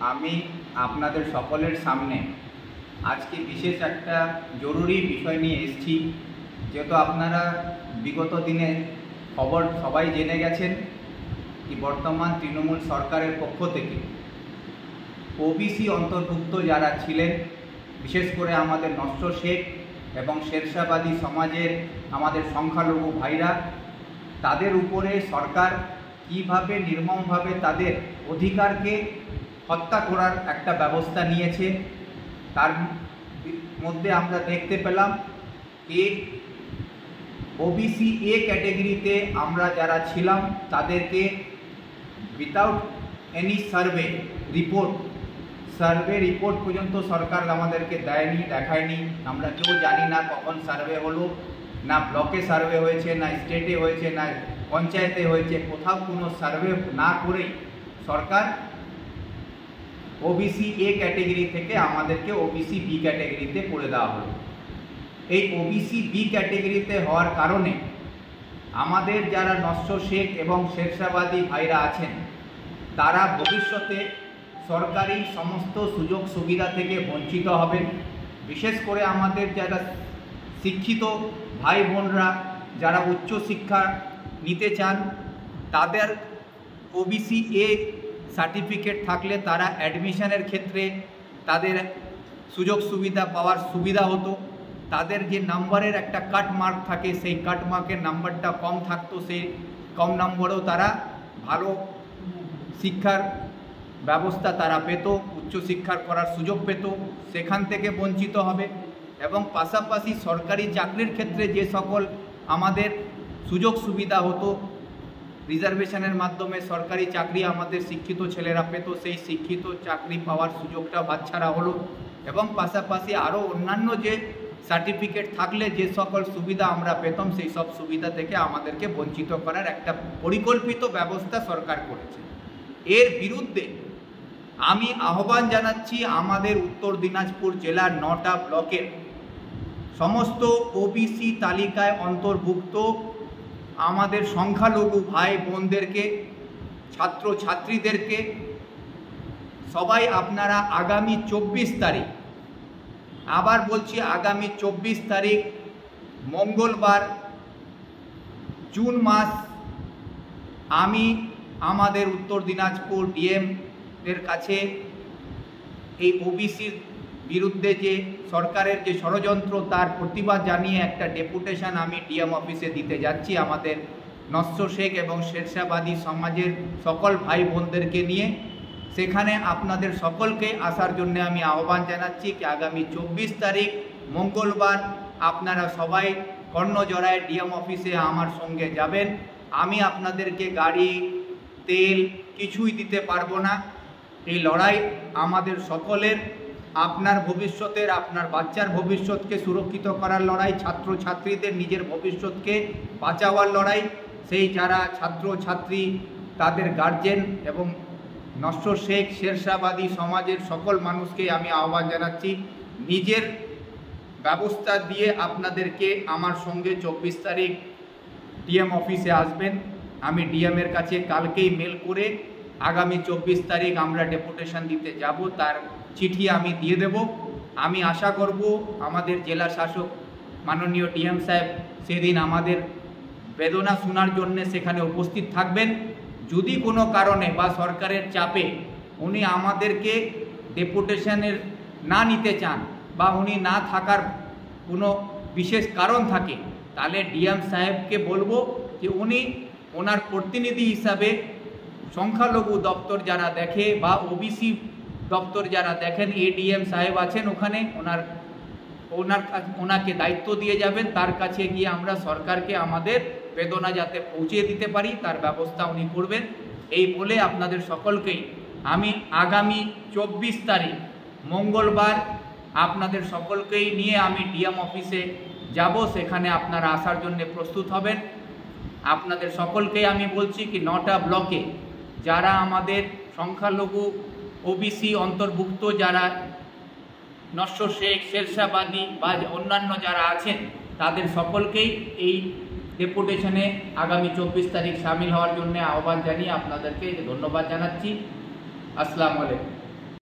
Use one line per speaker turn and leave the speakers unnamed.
আমি আপনাদের সকলের সামনে আজকে বিশেষ একটা জরুরি বিষয় নিয়ে এসেছি। যেহেতু আপনারা বিগত দিনে খবর সবাই জেনে গেছেন কি বর্তমান তৃণমূল সরকারের পক্ষ থেকে ওবিসি অন্তর্ভুক্ত যারা ছিলেন, বিশেষ করে আমাদের নস্য শেখ এবং শেরশাবাদী সমাজের আমাদের সংখ্যালঘু ভাইরা, তাদের উপরে সরকার কীভাবে নির্মমভাবে তাদের অধিকারকে হত্যা করার একটা ব্যবস্থা নিয়েছে। তার মধ্যে আমরা দেখতে পেলাম যে ওবিসি এ ক্যাটেগরিতে আমরা যারা ছিলাম তাদেরকে উইথাউট এনি সার্ভে রিপোর্ট পর্যন্ত সরকার আমাদেরকে দেয়নি, দেখায়নি। আমরা কেউ জানি না কখন সার্ভে হলো, না ব্লকে সার্ভে হয়েছে, না স্টেটে হয়েছে, না পঞ্চায়েতে হয়েছে। কোথাও কোনো সার্ভে না করেই সরকার ওবিসি এ ক্যাটেগরি থেকে আমাদেরকে ওবিসি বি ক্যাটেগরিতে করে দেওয়া হলো। এই ওবিসি বি ক্যাটেগরিতে হওয়ার কারণে আমাদের যারা নস্য শেখ এবং শেরশাবাদী ভাইরা আছেন, তারা ভবিষ্যতে সরকারি সমস্ত সুযোগ সুবিধা থেকে বঞ্চিত হবেন। বিশেষ করে আমাদের যারা শিক্ষিত ভাই বোনরা যারা উচ্চ শিক্ষা নিতে চান, তাদের ওবিসি এ সার্টিফিকেট থাকলে তারা অ্যাডমিশনের ক্ষেত্রে তাদের সুযোগ সুবিধা পাওয়ার সুবিধা হতো। তাদের যে নাম্বারের একটা কাট মার্ক থাকে, সেই কাট মার্কের নাম্বারটা কম থাকতো, সেই কম নম্বরেও তারা ভালো শিক্ষার ব্যবস্থা তারা পেত, উচ্চশিক্ষার করার সুযোগ পেত, সেখান থেকে বঞ্চিত হবে। এবং পাশাপাশি সরকারি চাকরির ক্ষেত্রে যে সকল আমাদের সুযোগ সুবিধা হতো, রিজার্ভেশনের মাধ্যমে সরকারি চাকরি আমাদের শিক্ষিত ছেলেরা পেত, সেই শিক্ষিত চাকরি পাওয়ার সুযোগটা বাচ্চারা হলো। এবং পাশাপাশি আরও অন্যান্য যে সার্টিফিকেট থাকলে যে সকল সুবিধা আমরা পেতাম, সেই সব সুবিধা থেকে আমাদেরকে বঞ্চিত করার একটা পরিকল্পিত ব্যবস্থা সরকার করেছে। এর বিরুদ্ধে আমি আহ্বান জানাচ্ছি আমাদের উত্তর দিনাজপুর জেলার 9টা ব্লকের সমস্ত ওবিসি তালিকায় অন্তর্ভুক্ত আমাদের সংখ্যালঘু ভাই বোনদেরকে, ছাত্র ছাত্রীদেরকে, সবাই আপনারা আগামী 24 তারিখ, আবার বলছি আগামী 24 তারিখ মঙ্গলবার জুন মাস, আমি আমাদের উত্তর দিনাজপুর ডিএম এর কাছে এই ওবিসির বিরুদ্ধে যে সরকারের যে ষড়যন্ত্র তার প্রতিবাদ জানিয়ে একটা ডেপুটেশন আমি ডিএম অফিসে দিতে যাচ্ছি আমাদের নস্য শেখ এবং শেরশাবাদী সমাজের সকল ভাই বোনদেরকে নিয়ে। সেখানে আপনাদের সকলকে আসার জন্য আমি আহ্বান জানাচ্ছি কি আগামী 24 তারিখ মঙ্গলবার আপনারা সবাই কর্ণজোড়ায় ডিএম অফিসে আমার সঙ্গে যাবেন। আমি আপনাদেরকে গাড়ি, তেল কিছুই দিতে পারবো না। এই লড়াই আমাদের সকলের, আপনার ভবিষ্যতের, আপনার বাচ্চার ভবিষ্যৎকে সুরক্ষিত করার লড়াই, ছাত্র ছাত্রীদের নিজের ভবিষ্যৎকে বাঁচাবার লড়াই। সেই যারা ছাত্র ছাত্রী, তাদের গার্জেন এবং নস্য শেখ শেরশাবাদী সমাজের সকল মানুষকে আমি আহ্বান জানাচ্ছি নিজের ব্যবস্থা দিয়ে আপনাদেরকে আমার সঙ্গে 24 তারিখ ডিএম অফিসে আসবেন। আমি ডিএমের কাছে কালকেই মেল করে আগামী 24 তারিখ আমরা ডেপুটেশন দিতে যাব, তার চিঠি আমি দিয়ে দেব। আমি আশা করব আমাদের জেলা শাসক মাননীয় ডিএম সাহেব সেদিন আমাদের বেদনা শোনার জন্য সেখানে উপস্থিত থাকবেন। যদি কোনো কারণে বা সরকারের চাপে উনি আমাদেরকে ডেপুটেশনের না নিতে চান বা উনি না থাকার কোনো বিশেষ কারণ থাকে, তাহলে ডিএম সাহেবকে বলবো যে উনি ওনার প্রতিনিধি হিসাবে সংখ্যালঘু দপ্তর যারা দেখে বা ওবিসি দপ্তর যারা দেখেন, এডিএম সাহেব আছেন ওখানে, ওনাকে দায়িত্ব দিয়ে যাবেন। তার কাছে গিয়ে আমরা সরকারকে আমাদের বেদনা যাতে পৌঁছে দিতে পারি তার ব্যবস্থা উনি করবেন। এই বলে আপনাদের সকলকেই আমি আগামী 24 তারিখ মঙ্গলবার আপনাদের সকলকেই নিয়ে আমি ডিএম অফিসে যাব। সেখানে আপনারা আসার জন্য প্রস্তুত হবেন। আপনাদের সকলকেই আমি বলছি কি 9টা ব্লকে যারা আমাদের সংখ্যালঘু ওবিসি অন্তর্ভুক্ত, যারা নস্য শেখ শেরশাবাদী বা অন্যান্য যারা আছেন, তাদের সকলকেই এই ডেপুটেশনে আগামী 24 তারিখ সামিল হওয়ার জন্য আহ্বান জানিয়ে আপনাদেরকে ধন্যবাদ জানাচ্ছি। আসসালামু আলাইকুম।